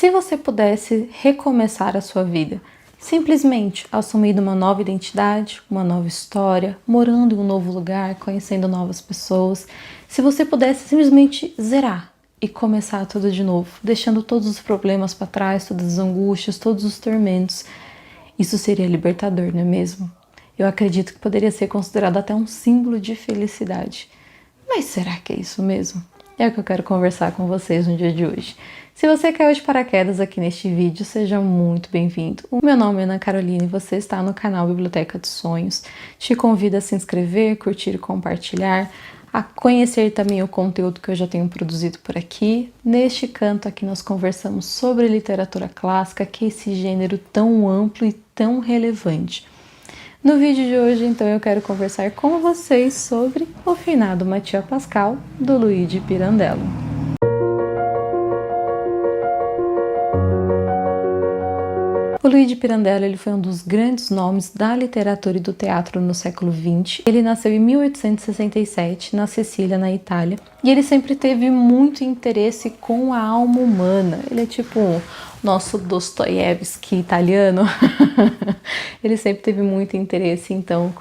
Se você pudesse recomeçar a sua vida, simplesmente assumindo uma nova identidade, uma nova história, morando em um novo lugar, conhecendo novas pessoas, se você pudesse simplesmente zerar e começar tudo de novo, deixando todos os problemas para trás, todas as angústias, todos os tormentos, isso seria libertador, não é mesmo? Eu acredito que poderia ser considerado até um símbolo de felicidade. Mas será que é isso mesmo? É o que eu quero conversar com vocês no dia de hoje. Se você caiu de paraquedas aqui neste vídeo, seja muito bem-vindo. O meu nome é Ana Carolina e você está no canal Biblioteca dos Sonhos. Te convido a se inscrever, curtir e compartilhar, a conhecer também o conteúdo que eu já tenho produzido por aqui. Neste canto aqui nós conversamos sobre literatura clássica, que é esse gênero tão amplo e tão relevante. No vídeo de hoje, então, eu quero conversar com vocês sobre o finado Mattia Pascal, do Luigi Pirandello. O Luigi Pirandello ele foi um dos grandes nomes da literatura e do teatro no século XX. Ele nasceu em 1867, na Sicília, na Itália, e ele sempre teve muito interesse com a alma humana. Ele é tipo o nosso Dostoiévski italiano. Ele sempre teve muito interesse, então,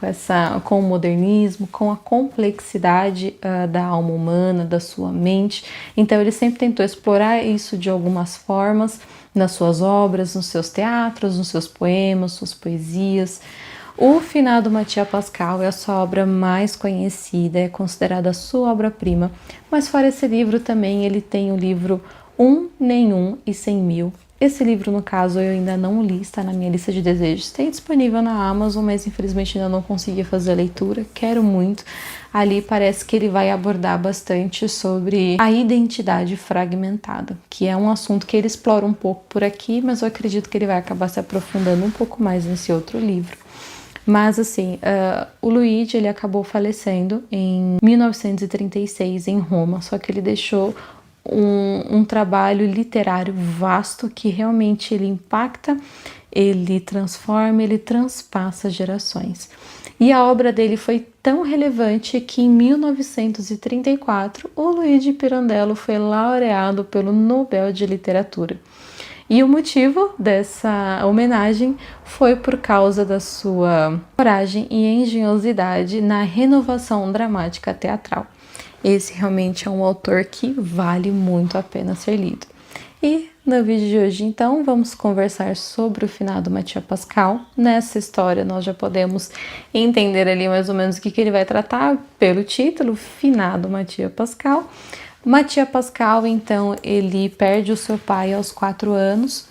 com o modernismo, com a complexidade da alma humana, da sua mente. Então, ele sempre tentou explorar isso de algumas formas, nas suas obras, nos seus teatros, nos seus poemas, suas poesias. O finado Mattia Pascal é a sua obra mais conhecida, é considerada a sua obra-prima, mas fora esse livro também ele tem o livro Nenhum e 100 Mil. Esse livro, no caso, eu ainda não li, está na minha lista de desejos. Tem disponível na Amazon, mas infelizmente ainda não consegui fazer a leitura. Quero muito. Ali parece que ele vai abordar bastante sobre a identidade fragmentada, que é um assunto que ele explora um pouco por aqui, mas eu acredito que ele vai acabar se aprofundando um pouco mais nesse outro livro. Mas assim, o Luigi ele acabou falecendo em 1936 em Roma, só que ele deixou um trabalho literário vasto que realmente ele impacta, ele transforma, ele transpassa gerações. E a obra dele foi tão relevante que em 1934 o Luigi Pirandello foi laureado pelo Nobel de Literatura. E o motivo dessa homenagem foi por causa da sua coragem e engenhosidade na renovação dramática teatral. Esse realmente é um autor que vale muito a pena ser lido. E no vídeo de hoje, então, vamos conversar sobre o finado Mattia Pascal. Nessa história, nós já podemos entender ali mais ou menos o que ele vai tratar pelo título, finado Mattia Pascal. Mattia Pascal, então, ele perde o seu pai aos 4 anos.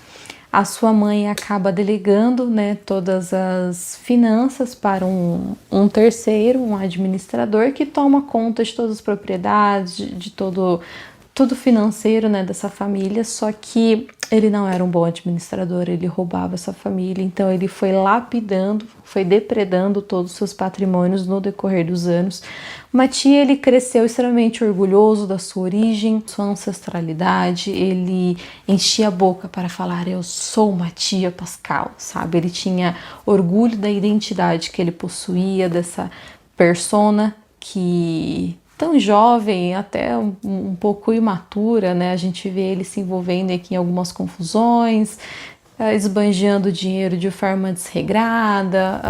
A sua mãe acaba delegando, né, todas as finanças para um terceiro, um administrador, que toma conta de todas as propriedades, de tudo financeiro, né, dessa família, só que ele não era um bom administrador, ele roubava essa família, então ele foi lapidando, foi depredando todos os seus patrimônios no decorrer dos anos. Mattia, ele cresceu extremamente orgulhoso da sua origem, sua ancestralidade, ele enchia a boca para falar, eu sou Mattia Pascal, sabe? Ele tinha orgulho da identidade que ele possuía, dessa persona que tão jovem, até um pouco imatura, né? A gente vê ele se envolvendo aqui em algumas confusões, esbanjando dinheiro de forma desregrada,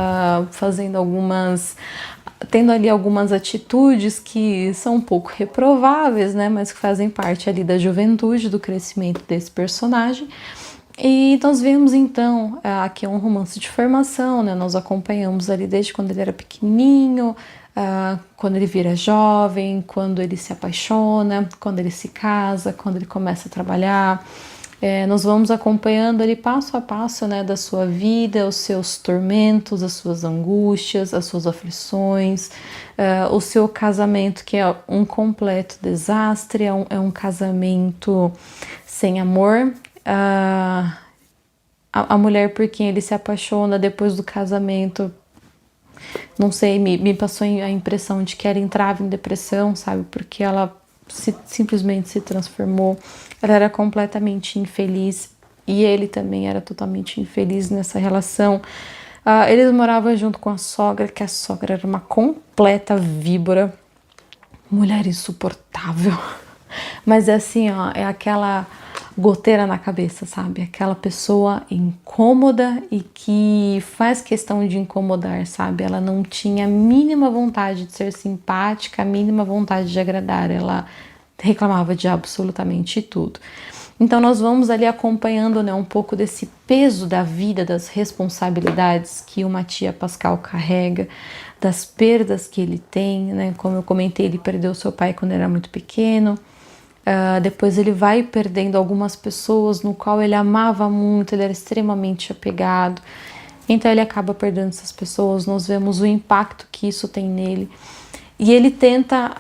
tendo ali algumas atitudes que são um pouco reprováveis, né? Mas que fazem parte ali da juventude, do crescimento desse personagem. E nós vemos então, aqui é um romance de formação, né? Nós acompanhamos ali desde quando ele era pequenininho, quando ele vira jovem, quando ele se apaixona, quando ele se casa, quando ele começa a trabalhar. Nós vamos acompanhando ali passo a passo, né, da sua vida, os seus tormentos, as suas angústias, as suas aflições, o seu casamento, que é um completo desastre, é um casamento sem amor. A mulher por quem ele se apaixona depois do casamento, não sei, me passou a impressão de que ela entrava em depressão, sabe? Porque ela simplesmente se transformou. Ela era completamente infeliz e ele também era totalmente infeliz nessa relação. Eles moravam junto com a sogra, que a sogra era uma completa víbora, mulher insuportável. Mas é assim, ó, é aquela goteira na cabeça, sabe? Aquela pessoa incômoda e que faz questão de incomodar, sabe? Ela não tinha a mínima vontade de ser simpática, a mínima vontade de agradar, ela reclamava de absolutamente tudo. Então nós vamos ali acompanhando, né, um pouco desse peso da vida, das responsabilidades que o Mattia Pascal carrega, das perdas que ele tem, né? Como eu comentei, ele perdeu seu pai quando era muito pequeno. Depois ele vai perdendo algumas pessoas no qual ele amava muito, ele era extremamente apegado. Então ele acaba perdendo essas pessoas, nós vemos o impacto que isso tem nele. E ele tenta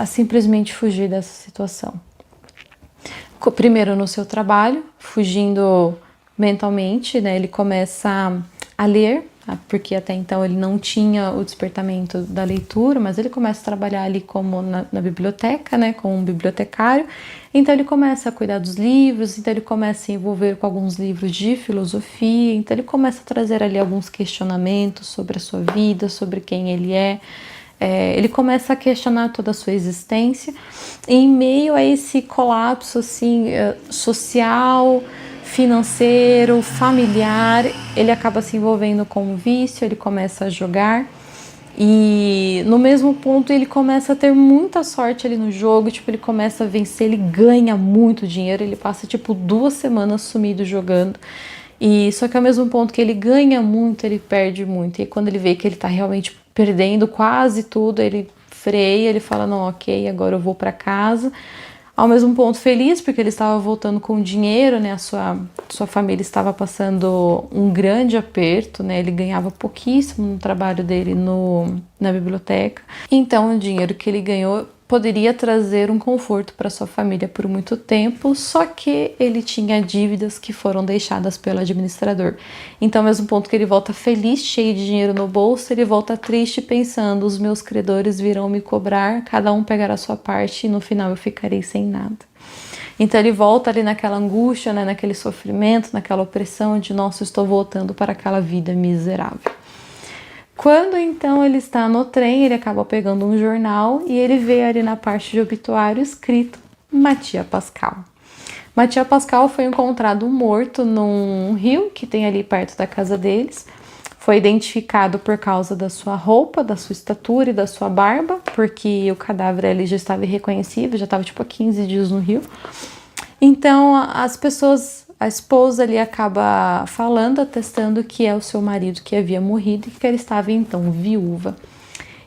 simplesmente fugir dessa situação. Primeiro no seu trabalho, fugindo mentalmente, né? Ele começa a ler, porque até então ele não tinha o despertamento da leitura, mas ele começa a trabalhar ali como na biblioteca, né, como um bibliotecário. Então ele começa a cuidar dos livros, então ele começa a se envolver com alguns livros de filosofia, então ele começa a trazer ali alguns questionamentos sobre a sua vida, sobre quem ele é. Ele começa a questionar toda a sua existência, e em meio a esse colapso assim, social, financeiro, familiar, ele acaba se envolvendo com o vício, ele começa a jogar, e no mesmo ponto ele começa a ter muita sorte ali no jogo, tipo, ele começa a vencer, ele ganha muito dinheiro, ele passa tipo 2 semanas sumido jogando, e só que ao mesmo ponto que ele ganha muito, ele perde muito, e quando ele vê que ele tá realmente perdendo quase tudo, ele freia, ele fala, não, ok, agora eu vou para casa. Ao mesmo ponto feliz, porque ele estava voltando com dinheiro, né? A sua família estava passando um grande aperto, né? Ele ganhava pouquíssimo no trabalho dele na biblioteca. Então, o dinheiro que ele ganhou poderia trazer um conforto para sua família por muito tempo, só que ele tinha dívidas que foram deixadas pelo administrador. Então, ao mesmo ponto que ele volta feliz, cheio de dinheiro no bolso, ele volta triste pensando, os meus credores virão me cobrar, cada um pegará a sua parte e no final eu ficarei sem nada. Então ele volta ali naquela angústia, né, naquele sofrimento, naquela opressão de, nossa, eu estou voltando para aquela vida miserável. Quando então ele está no trem, ele acaba pegando um jornal e ele vê ali na parte de obituário escrito Mattia Pascal. Mattia Pascal foi encontrado morto num rio que tem ali perto da casa deles. Foi identificado por causa da sua roupa, da sua estatura e da sua barba, porque o cadáver ali já estava irreconhecível, já estava tipo há 15 dias no rio. Então as pessoas... A esposa ali acaba falando, atestando que é o seu marido que havia morrido e que ela estava então viúva.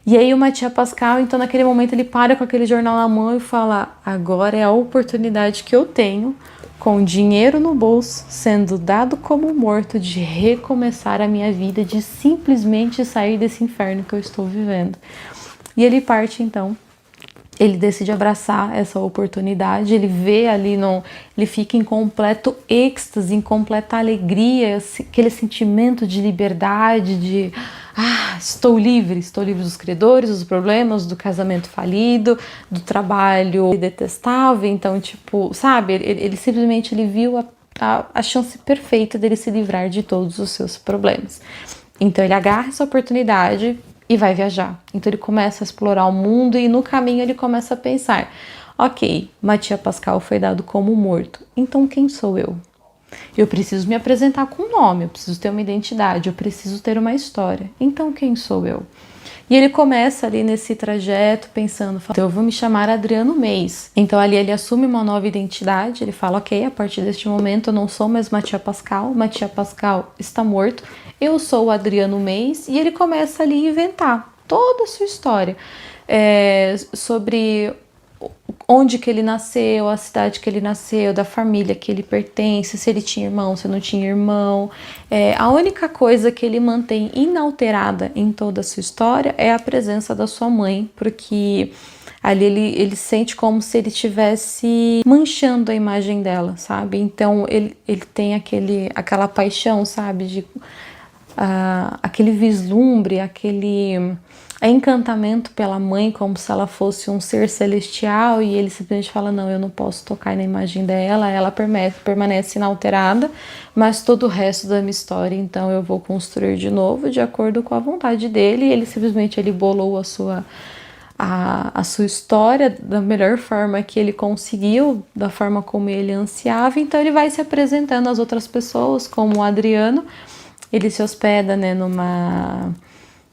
E aí o Mattia Pascal, então naquele momento ele para com aquele jornal na mão e fala, agora é a oportunidade que eu tenho, com dinheiro no bolso, sendo dado como morto, de recomeçar a minha vida, de simplesmente sair desse inferno que eu estou vivendo. E ele parte então. Ele decide abraçar essa oportunidade, ele vê ali, ele fica em completo êxtase, em completa alegria, aquele sentimento de liberdade, de estou livre dos credores, dos problemas, do casamento falido, do trabalho detestável. Então, tipo, sabe, ele simplesmente viu a chance perfeita dele se livrar de todos os seus problemas. Então ele agarra essa oportunidade e vai viajar. Então ele começa a explorar o mundo e no caminho ele começa a pensar, ok, Mattia Pascal foi dado como morto, então quem sou eu? Eu preciso me apresentar com um nome, eu preciso ter uma identidade, eu preciso ter uma história, então quem sou eu? E ele começa ali nesse trajeto pensando, então eu vou me chamar Adriano Meis. Então ali ele assume uma nova identidade, ele fala, ok, a partir deste momento eu não sou mais Mattia Pascal está morto, eu sou o Adriano Meis, e ele começa ali a inventar toda a sua história, sobre onde que ele nasceu, a cidade que ele nasceu, da família que ele pertence, se ele tinha irmão, se não tinha irmão. A única coisa que ele mantém inalterada em toda a sua história é a presença da sua mãe, porque ali ele sente como se ele estivesse manchando a imagem dela, sabe? Então ele tem aquela paixão, sabe? Aquele vislumbre, aquele encantamento pela mãe, como se ela fosse um ser celestial, e ele simplesmente fala, não, eu não posso tocar na imagem dela, ela permanece inalterada, mas todo o resto da minha história, então eu vou construir de novo, de acordo com a vontade dele, e ele simplesmente bolou a a sua história da melhor forma que ele conseguiu, da forma como ele ansiava. Então ele vai se apresentando às outras pessoas, como o Adriano. Ele se hospeda, né,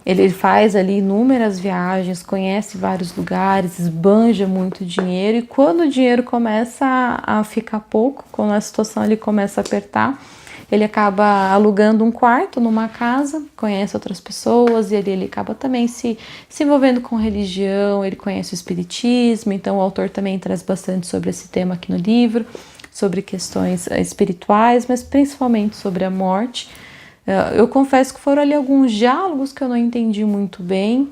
ele faz ali inúmeras viagens, conhece vários lugares, esbanja muito dinheiro, e quando o dinheiro começa a ficar pouco, quando a situação ele começa a apertar, ele acaba alugando um quarto numa casa, conhece outras pessoas, e ele acaba também se envolvendo com religião. Ele conhece o espiritismo, então o autor também traz bastante sobre esse tema aqui no livro, sobre questões espirituais, mas principalmente sobre a morte. Eu confesso que foram ali alguns diálogos que eu não entendi muito bem.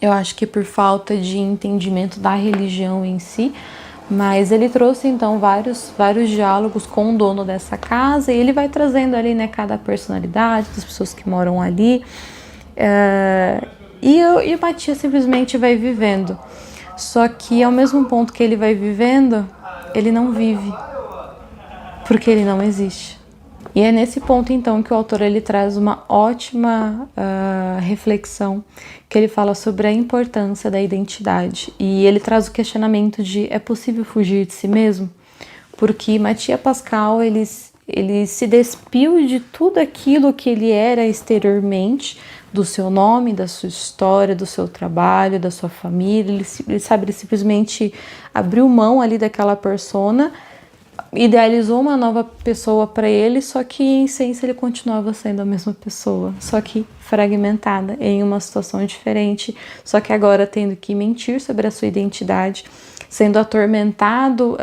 Eu acho que por falta de entendimento da religião em si, mas ele trouxe então vários diálogos com o dono dessa casa, e ele vai trazendo ali, né, cada personalidade das pessoas que moram ali. E o Matias simplesmente vai vivendo. Só que ao mesmo ponto que ele vai vivendo, ele não vive, porque ele não existe. E é nesse ponto, então, que o autor ele traz uma ótima reflexão, que ele fala sobre a importância da identidade. E ele traz o questionamento de: é possível fugir de si mesmo? Porque Mattia Pascal, ele se despiu de tudo aquilo que ele era exteriormente, do seu nome, da sua história, do seu trabalho, da sua família. Ele simplesmente abriu mão ali daquela persona, idealizou uma nova pessoa para ele, só que em essência ele continuava sendo a mesma pessoa, só que fragmentada, em uma situação diferente, só que agora tendo que mentir sobre a sua identidade, sendo atormentado,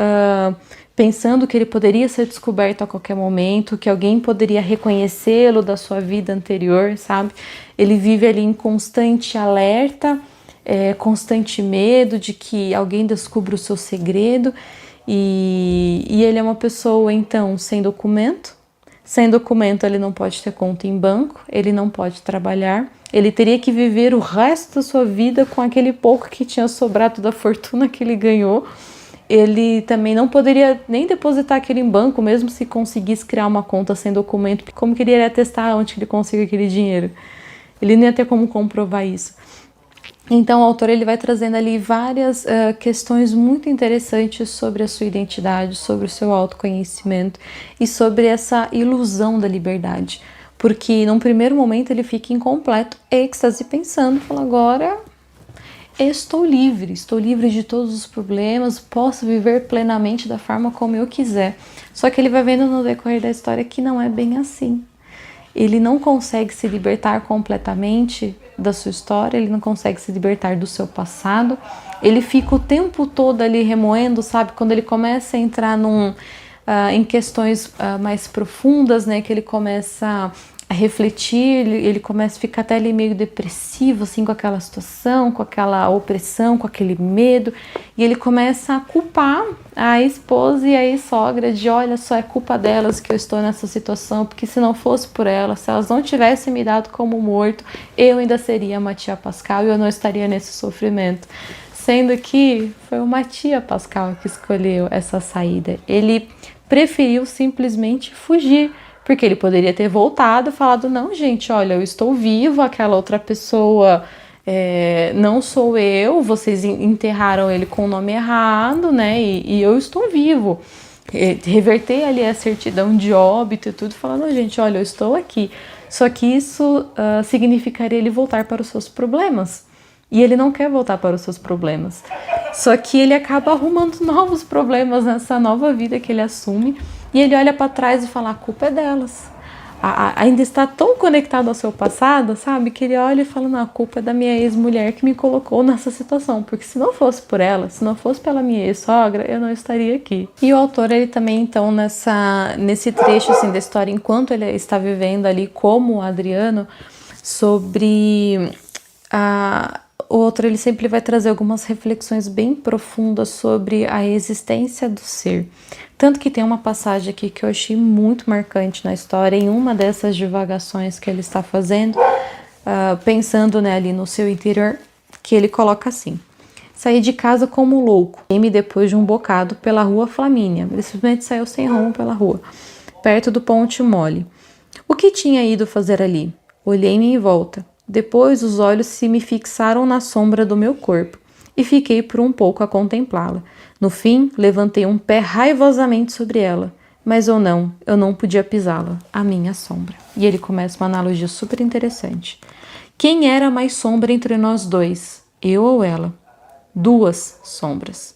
pensando que ele poderia ser descoberto a qualquer momento, que alguém poderia reconhecê-lo da sua vida anterior, sabe? Ele vive ali em constante alerta, constante medo de que alguém descubra o seu segredo. E ele é uma pessoa, então, sem documento. Sem documento, ele não pode ter conta em banco, ele não pode trabalhar. Ele teria que viver o resto da sua vida com aquele pouco que tinha sobrado da fortuna que ele ganhou. Ele também não poderia nem depositar aquele em banco, mesmo se conseguisse criar uma conta sem documento, porque como que ele iria testar onde que ele conseguiu aquele dinheiro? Ele não ia ter como comprovar isso. Então o autor ele vai trazendo ali várias questões muito interessantes sobre a sua identidade, sobre o seu autoconhecimento e sobre essa ilusão da liberdade. Porque num primeiro momento ele fica em completo êxtase, pensando, fala: agora estou livre de todos os problemas, posso viver plenamente da forma como eu quiser. Só que ele vai vendo no decorrer da história que não é bem assim. Ele não consegue se libertar completamente da sua história, ele não consegue se libertar do seu passado, ele fica o tempo todo ali remoendo, sabe? Quando ele começa a entrar em questões mais profundas, né? Que ele começa a refletir, ele começa a ficar até ali meio depressivo, assim, com aquela situação, com aquela opressão, com aquele medo, e ele começa a culpar a esposa e a ex-sogra de: olha só, é culpa delas que eu estou nessa situação, porque se não fosse por elas, se elas não tivessem me dado como morto, eu ainda seria Mattia Pascal e eu não estaria nesse sofrimento. Sendo que foi o Mattia Pascal que escolheu essa saída. Ele preferiu simplesmente fugir, porque ele poderia ter voltado e falado: não, gente, olha, eu estou vivo, aquela outra pessoa não sou eu, vocês enterraram ele com o nome errado, né? E eu estou vivo. Reverter ali a certidão de óbito e tudo, falando: gente, olha, eu estou aqui. Só que isso significaria ele voltar para os seus problemas. E ele não quer voltar para os seus problemas. Só que ele acaba arrumando novos problemas nessa nova vida que ele assume. E ele olha para trás e fala: a culpa é delas. Ainda está tão conectado ao seu passado, sabe? Que ele olha e fala: não, a culpa é da minha ex-mulher que me colocou nessa situação. Porque se não fosse por ela, se não fosse pela minha ex-sogra, eu não estaria aqui. E o autor, ele também, então, nesse trecho assim, da história, enquanto ele está vivendo ali como Adriano, sobre o autor ele sempre vai trazer algumas reflexões bem profundas sobre a existência do ser. Tanto que tem uma passagem aqui que eu achei muito marcante na história, em uma dessas divagações que ele está fazendo, pensando, né, ali no seu interior, que ele coloca assim: saí de casa como louco, e depois de um bocado pela rua Flamínia. Ele simplesmente saiu sem rumo pela rua, perto do Ponte Mole. O que tinha ido fazer ali? Olhei-me em volta. Depois os olhos se me fixaram na sombra do meu corpo e fiquei por um pouco a contemplá-la. No fim, levantei um pé raivosamente sobre ela, mas eu não podia pisá-la, a minha sombra. E ele começa uma analogia super interessante. Quem era mais sombra entre nós dois, eu ou ela? Duas sombras.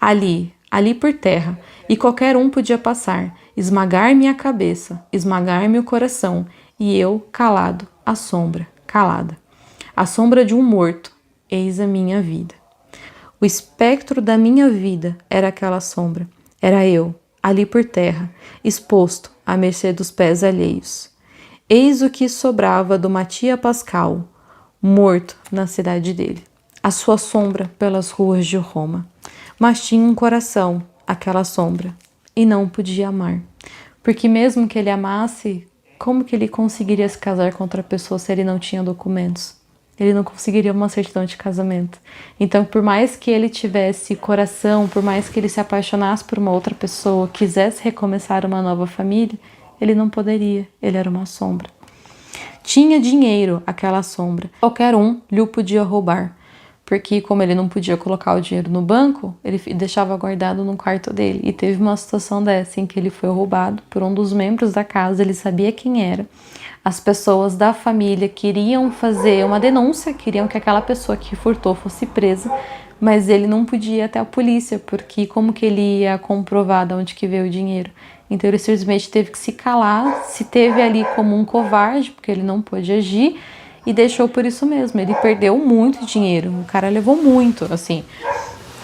Ali por terra, e qualquer um podia passar, esmagar-me a cabeça, esmagar-me o coração, e eu, calado, a sombra, calada. A sombra de um morto, eis a minha vida. O espectro da minha vida era aquela sombra. Era eu, ali por terra, exposto à mercê dos pés alheios. Eis o que sobrava do Mattia Pascal, morto na cidade dele. A sua sombra pelas ruas de Roma. Mas tinha um coração, aquela sombra, e não podia amar. Porque mesmo que ele amasse, como que ele conseguiria se casar com outra pessoa se ele não tinha documentos? Ele não conseguiria uma certidão de casamento. Então, por mais que ele tivesse coração, por mais que ele se apaixonasse por uma outra pessoa, quisesse recomeçar uma nova família, ele não poderia, ele era uma sombra. Tinha dinheiro, aquela sombra. Qualquer um lhe podia roubar. Porque como ele não podia colocar o dinheiro no banco, ele deixava guardado no quarto dele. E teve uma situação dessa em que ele foi roubado por um dos membros da casa, ele sabia quem era. As pessoas da família queriam fazer uma denúncia, queriam que aquela pessoa que furtou fosse presa, mas ele não podia ir até a polícia, porque como que ele ia comprovar de onde que veio o dinheiro? Então ele simplesmente teve que se calar, se teve ali como um covarde, porque ele não pôde agir, e deixou por isso mesmo. Ele perdeu muito dinheiro, o cara levou muito, assim.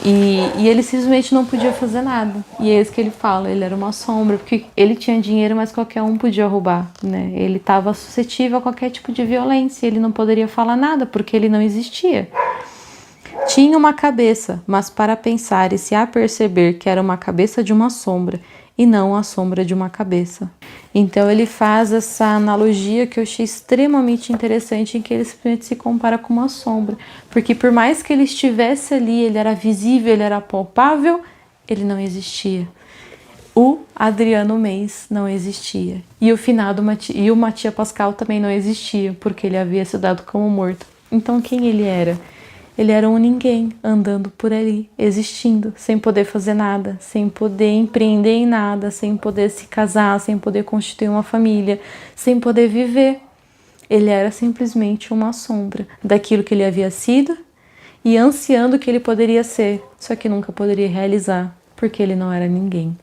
E ele simplesmente não podia fazer nada. E é isso que ele fala, ele era uma sombra, porque ele tinha dinheiro, mas qualquer um podia roubar, né? Ele estava suscetível a qualquer tipo de violência, ele não poderia falar nada, porque ele não existia. Tinha uma cabeça, mas para pensar e se aperceber que era uma cabeça de uma sombra, e não a sombra de uma cabeça. Então ele faz essa analogia que eu achei extremamente interessante, em que ele simplesmente se compara com uma sombra. Porque por mais que ele estivesse ali, ele era visível, ele era palpável, ele não existia. O Adriano Meis não existia. E o finado o Mattia Pascal também não existia, porque ele havia sido dado como morto. Então quem ele era? Ele era um ninguém, andando por ali, existindo, sem poder fazer nada, sem poder empreender em nada, sem poder se casar, sem poder constituir uma família, sem poder viver. Ele era simplesmente uma sombra daquilo que ele havia sido e ansiando que ele poderia ser, só que nunca poderia realizar, porque ele não era ninguém.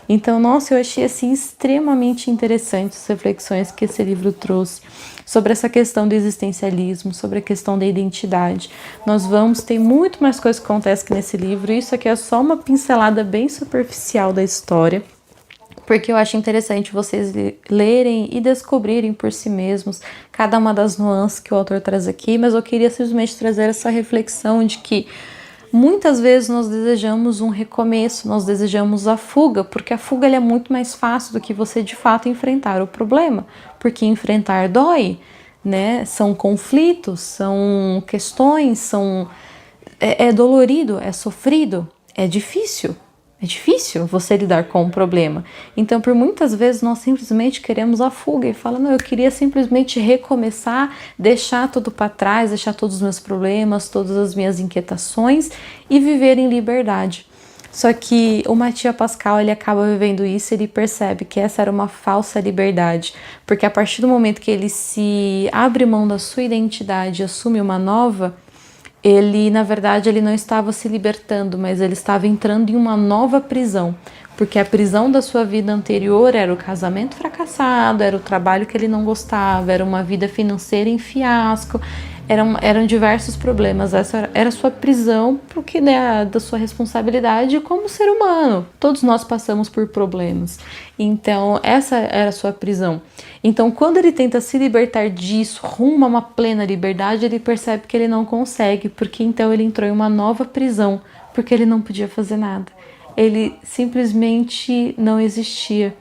Então, nossa, eu achei assim extremamente interessante as reflexões que esse livro trouxe sobre essa questão do existencialismo, sobre a questão da identidade. Nós vamos ter muito mais coisas que acontecem aqui nesse livro, e isso aqui é só uma pincelada bem superficial da história, porque eu acho interessante vocês lerem e descobrirem por si mesmos cada uma das nuances que o autor traz aqui, mas eu queria simplesmente trazer essa reflexão de que muitas vezes nós desejamos um recomeço, nós desejamos a fuga, porque a fuga é muito mais fácil do que você de fato enfrentar o problema, porque enfrentar dói, né? São conflitos, são questões, é dolorido, é sofrido, é difícil. É difícil você lidar com o problema. Então, por muitas vezes, nós simplesmente queremos a fuga e falamos, não, eu queria simplesmente recomeçar, deixar tudo para trás, deixar todos os meus problemas, todas as minhas inquietações e viver em liberdade. Só que o Mattia Pascal, ele acaba vivendo isso, ele percebe que essa era uma falsa liberdade, porque a partir do momento que ele se abre mão da sua identidade e assume uma nova, ele, na verdade, ele não estava se libertando, mas ele estava entrando em uma nova prisão, porque a prisão da sua vida anterior era o casamento fracassado, era o trabalho que ele não gostava, era uma vida financeira em fiasco, eram diversos problemas. Essa era a sua prisão, porque, né, da sua responsabilidade como ser humano. Todos nós passamos por problemas. Então, essa era a sua prisão. Então, quando ele tenta se libertar disso, rumo a uma plena liberdade, ele percebe que ele não consegue, porque então ele entrou em uma nova prisão, porque ele não podia fazer nada. Ele simplesmente não existia.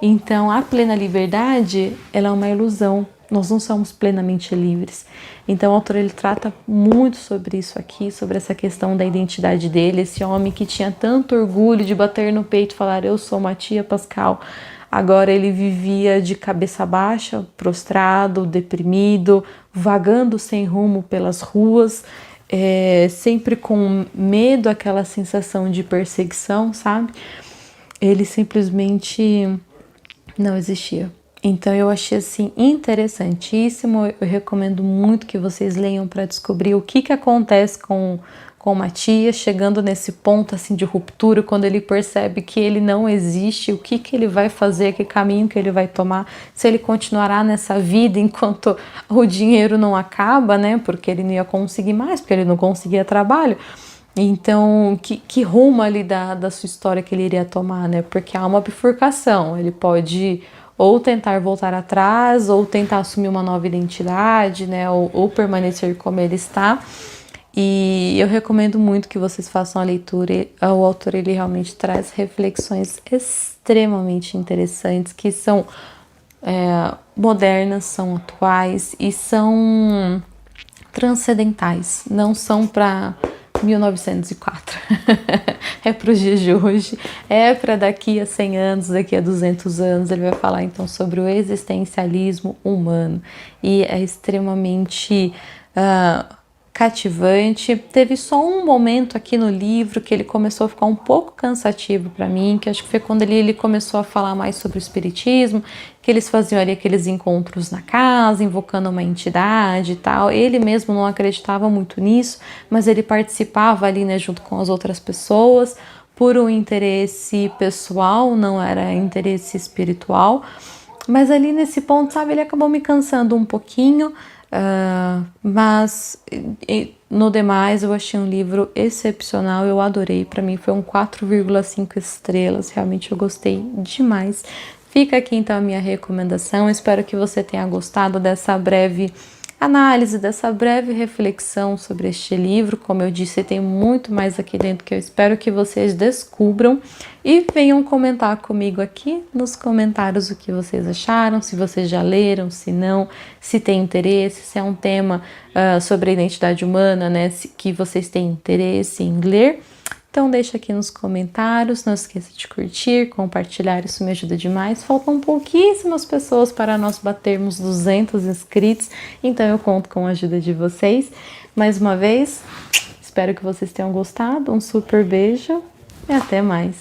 Então, a plena liberdade, ela é uma ilusão. nós não somos plenamente livres. Então o autor ele trata muito sobre isso aqui, sobre essa questão da identidade dele, esse homem que tinha tanto orgulho de bater no peito e falar eu sou Mattia Pascal. Agora ele vivia de cabeça baixa, prostrado, deprimido, vagando sem rumo pelas ruas, sempre com medo, aquela sensação de perseguição, sabe? Ele simplesmente não existia. Então eu achei assim interessantíssimo, eu recomendo muito que vocês leiam para descobrir o que acontece com Matias, chegando nesse ponto assim de ruptura, quando ele percebe que ele não existe, o que ele vai fazer, que caminho que ele vai tomar, se ele continuará nessa vida enquanto o dinheiro não acaba, né, porque ele não ia conseguir mais, porque ele não conseguia trabalho. Então, que rumo ali da sua história que ele iria tomar, né, porque há uma bifurcação, ele pode ou tentar voltar atrás, ou tentar assumir uma nova identidade, né, ou permanecer como ele está. E eu recomendo muito que vocês façam a leitura. O autor ele realmente traz reflexões extremamente interessantes, que são modernas, são atuais e são transcendentais, não são para 1904, é para os dias de hoje, é para daqui a 100 anos, daqui a 200 anos. Ele vai falar então sobre o existencialismo humano e é extremamente cativante. Teve só um momento aqui no livro que ele começou a ficar um pouco cansativo para mim, que acho que foi quando ele começou a falar mais sobre o espiritismo, que eles faziam ali aqueles encontros na casa, invocando uma entidade e tal. Ele mesmo não acreditava muito nisso, mas ele participava ali, né, junto com as outras pessoas, por um interesse pessoal, não era interesse espiritual. Mas ali nesse ponto, sabe, ele acabou me cansando um pouquinho. Mas no demais eu achei um livro excepcional, eu adorei, para mim foi um 4,5 estrelas, realmente eu gostei demais. Fica aqui então a minha recomendação, espero que você tenha gostado dessa breve análise, dessa breve reflexão sobre este livro. Como eu disse, tem muito mais aqui dentro que eu espero que vocês descubram e venham comentar comigo aqui nos comentários o que vocês acharam, se vocês já leram, se não, se tem interesse, se é um tema sobre a identidade humana, né, que vocês têm interesse em ler. Então deixa aqui nos comentários, não esqueça de curtir, compartilhar, isso me ajuda demais. Faltam pouquíssimas pessoas para nós batermos 200 inscritos, então eu conto com a ajuda de vocês. Mais uma vez, espero que vocês tenham gostado, um super beijo e até mais!